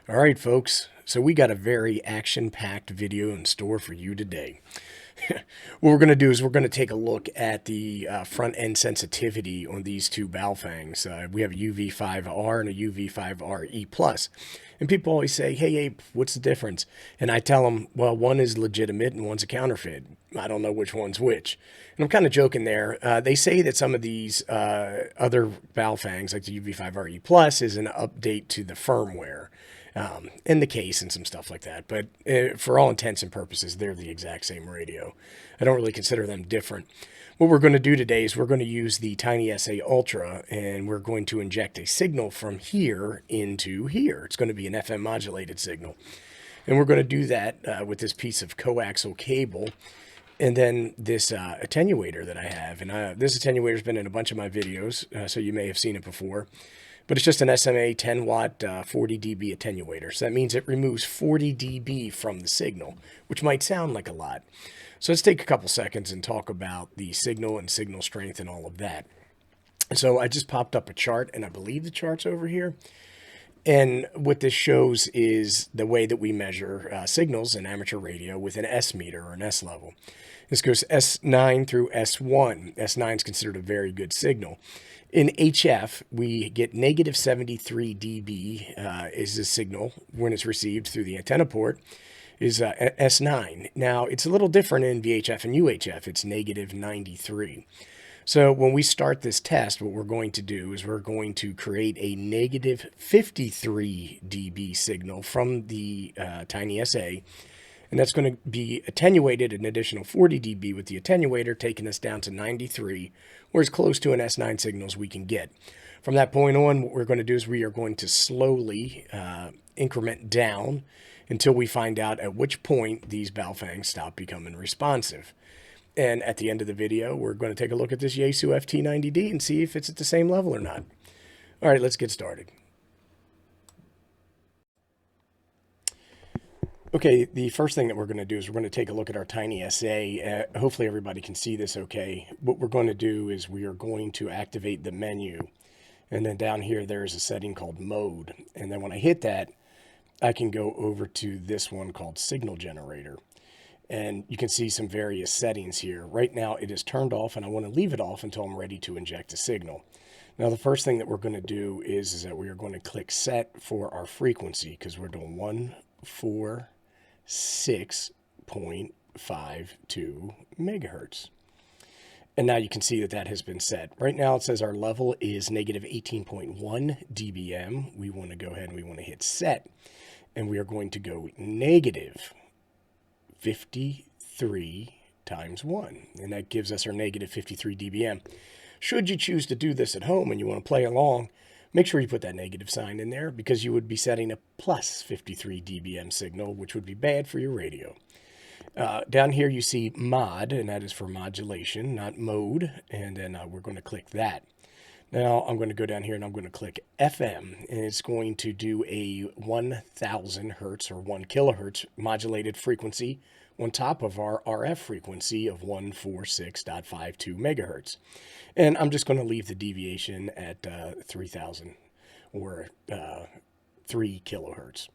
All right, folks. So we got a very action-packed video in store for you today. What we're going to do is we're going to take a look at the front-end sensitivity on these two Baofangs. We have a UV-5R and a UV-5RE+. And people always say, hey, Abe, what's the difference? And I tell them, well, one is legitimate and one's a counterfeit. I don't know which one's which. And I'm kind of joking there. They say that some of these other Baofangs, like the UV-5RE+, is an update to the firmware. In the case and some stuff like that. But for all intents and purposes, they're the exact same radio. I don't really consider them different. What we're going to do today is we're going to use the TinySA Ultra, and we're going to inject a signal from here into here. It's going to be an FM modulated signal. And we're going to do that with this piece of coaxial cable. And then this attenuator that I have. And this attenuator has been in a bunch of my videos, so you may have seen it before. But it's just an SMA 10 watt 40 dB attenuator. So that means it removes 40 dB from the signal, which might sound like a lot. So let's take a couple seconds and talk about the signal and signal strength and all of that. So I just popped up a chart, and I believe the chart's over here. And what this shows is the way that we measure signals in amateur radio with an S meter or an S level. This goes S9 through S1. S9 is considered a very good signal. In HF, we get negative 73 dB is the signal when it's received through the antenna port, is S9. Now, it's a little different in VHF and UHF. It's negative 93. So when we start this test, what we're going to do is we're going to create a negative 53 dB signal from the TinySA, and that's going to be attenuated an additional 40 dB with the attenuator, taking us down to 93, or as close to an S9 signal as we can get. From that point on, what we're going to do is we are going to slowly increment down until we find out at which point these Baofangs stop becoming responsive. And at the end of the video, we're going to take a look at this Yaesu FT90D and see if it's at the same level or not. All right, let's get started. Okay, the first thing that we're going to do is we're going to take a look at our TinySA. Hopefully everybody can see this okay. What we're going to do is we are going to activate the menu. And then down here, there's a setting called mode. And then when I hit that, I can go over to this one called signal generator. And you can see some various settings here. Right now, it is turned off, and I want to leave it off until I'm ready to inject a signal. Now, the first thing that we're going to do is that we are going to click set for our frequency, because we're doing 146.52 megahertz. And now you can see that that has been set. Right now, it says our level is negative 18.1 dBm. We want to go ahead and we want to hit set. And we are going to go negative 53 times 1, and that gives us our negative 53 dBm. Should you choose to do this at home and you want to play along, make sure you put that negative sign in there, because you would be setting a plus 53 dBm signal, which would be bad for your radio. Down here you see mod, and that is for modulation, not mode, and then we're going to click that. Now I'm going to go down here and I'm going to click FM, and it's going to do a 1000 hertz or 1 kilohertz modulated frequency on top of our RF frequency of 146.52 megahertz. And I'm just going to leave the deviation at 3000 or 3 kilohertz.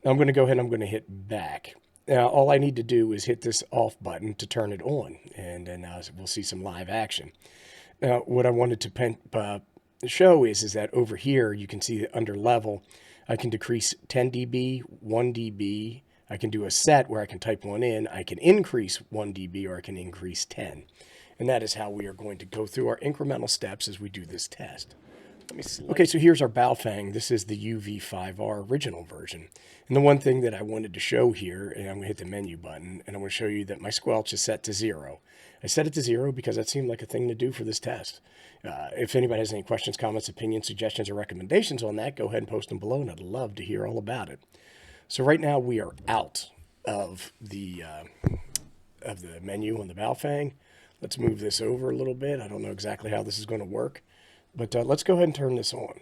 Now I'm going to go ahead and I'm going to hit back. Now all I need to do is hit this off button to turn it on, and then we'll see some live action. Now, what I wanted to show is that over here, you can see that under level, I can decrease 10 dB, 1 dB. I can do a set where I can type one in. I can increase 1 dB, or I can increase 10. And that is how we are going to go through our incremental steps as we do this test. Okay, so here's our Baofeng. This is the UV-5R original version. And the one thing that I wanted to show here, and I'm going to hit the menu button, and I'm going to show you that my squelch is set to 0. I set it to 0 because that seemed like a thing to do for this test. If anybody has any questions, comments, opinions, suggestions, or recommendations on that, go ahead and post them below, and I'd love to hear all about it. So right now we are out of the menu on the Baofeng. Let's move this over a little bit. I don't know exactly how this is going to work, but let's go ahead and turn this on.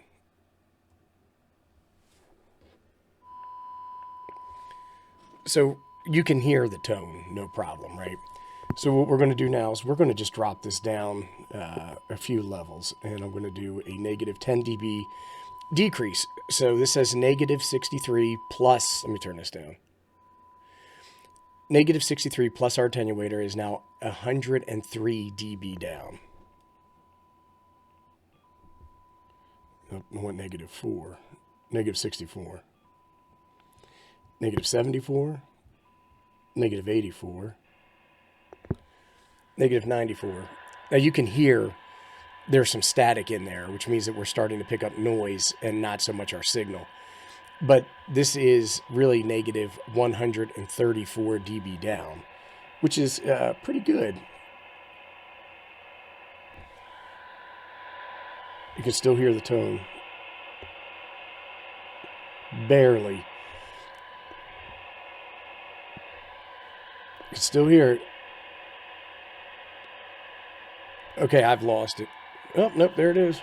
So you can hear the tone, no problem, right? So what we're going to do now is we're going to just drop this down a few levels, and I'm going to do a negative 10 dB decrease. So this says negative 63 plus, let me turn this down. Negative 63 plus our attenuator is now 103 dB down. I want negative 4. Negative 64. Negative 74. Negative 84. Negative 94. Now you can hear there's some static in there, which means that we're starting to pick up noise and not so much our signal. But this is really negative 134 dB down, which is pretty good. You can still hear the tone. Barely. You can still hear it. Okay, I've lost it. Oh, nope, there it is.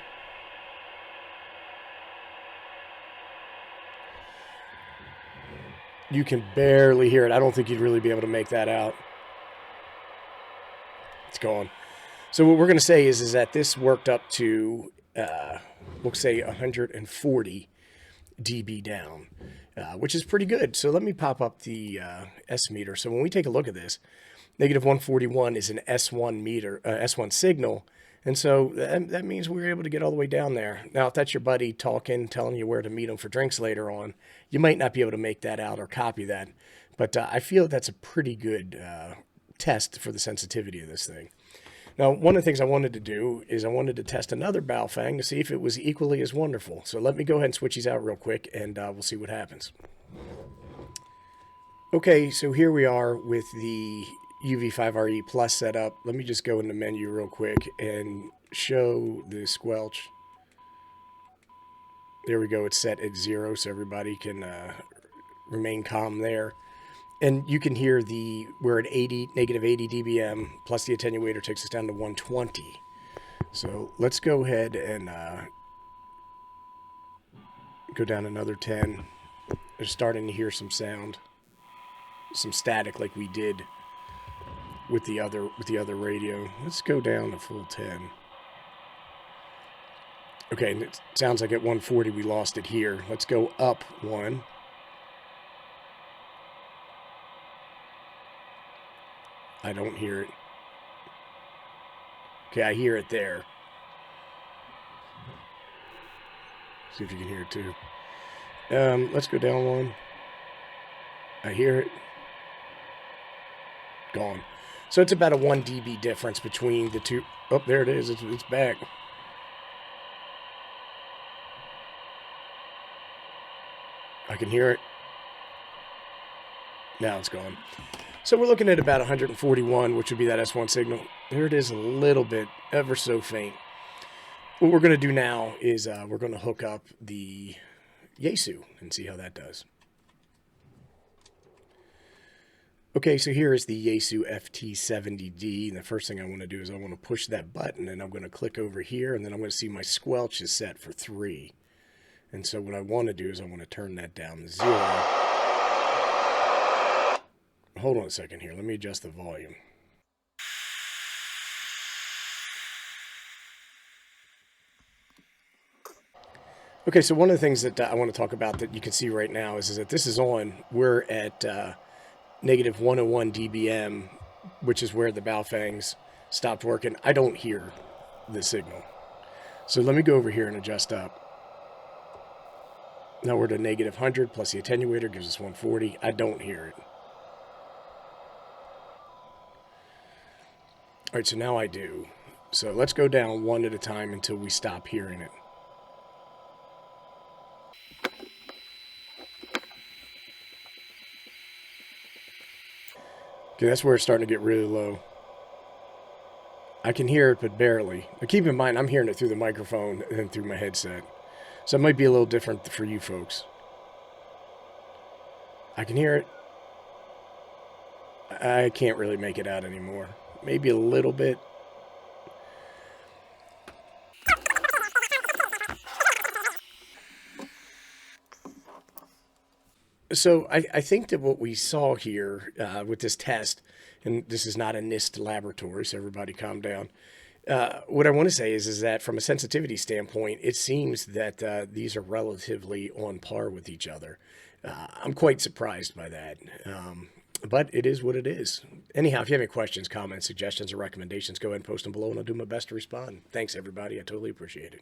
You can barely hear it. I don't think you'd really be able to make that out. It's gone. So what we're going to say is that this worked up to, we'll say 140 dB down, which is pretty good. So let me pop up the S meter. So when we take a look at this, negative 141 is an S1 meter, S1 signal. And so that means we were able to get all the way down there. Now, if that's your buddy talking, telling you where to meet him for drinks later on, you might not be able to make that out or copy that. But I feel that's a pretty good test for the sensitivity of this thing. Now, one of the things I wanted to do is I wanted to test another Baofeng to see if it was equally as wonderful. So let me go ahead and switch these out real quick, and we'll see what happens. Okay, so here we are with the UV-5RE Plus setup. Let me just go in the menu real quick and show the squelch. There we go. It's set at 0, so everybody can remain calm there. And you can hear we're at negative 80 dBm, plus the attenuator takes us down to 120. So let's go ahead and go down another 10. They're starting to hear some sound, some static like we did with the other radio. Let's go down to full 10. Okay, and it sounds like at 140 we lost it here. Let's go up 1. I don't hear it. Okay, I hear it there. See if you can hear it too. Let's go down 1. I hear it. Gone. So it's about a 1 dB difference between the two. Oh, there it is. It's back. I can hear it. Now it's gone. So we're looking at about 141, which would be that S1 signal. There it is, a little bit, ever so faint. What we're going to do now is we're going to hook up the Yaesu and see how that does. Okay, so here is the Yaesu FT70D. And the first thing I want to do is I want to push that button, and I'm going to click over here, and then I'm going to see my squelch is set for 3. And so what I want to do is I want to turn that down to 0. Hold on a second here. Let me adjust the volume. Okay, so one of the things that I want to talk about that you can see right now is that this is on. We're at negative 101 dBm, which is where the Baofengs stopped working. I don't hear the signal. So let me go over here and adjust up. Now we're to negative 100 plus the attenuator gives us 140. I don't hear it. All right, so now I do. So let's go down 1 at a time until we stop hearing it. Okay, that's where it's starting to get really low. I can hear it, but barely. But keep in mind, I'm hearing it through the microphone and through my headset. So it might be a little different for you folks. I can hear it. I can't really make it out anymore. Maybe a little bit. So I think that what we saw here with this test, and this is not a NIST laboratory, so everybody calm down. What I want to say is that from a sensitivity standpoint, it seems that these are relatively on par with each other. I'm quite surprised by that. But it is what it is. Anyhow, if you have any questions, comments, suggestions, or recommendations, go ahead and post them below, and I'll do my best to respond. Thanks, everybody. I totally appreciate it.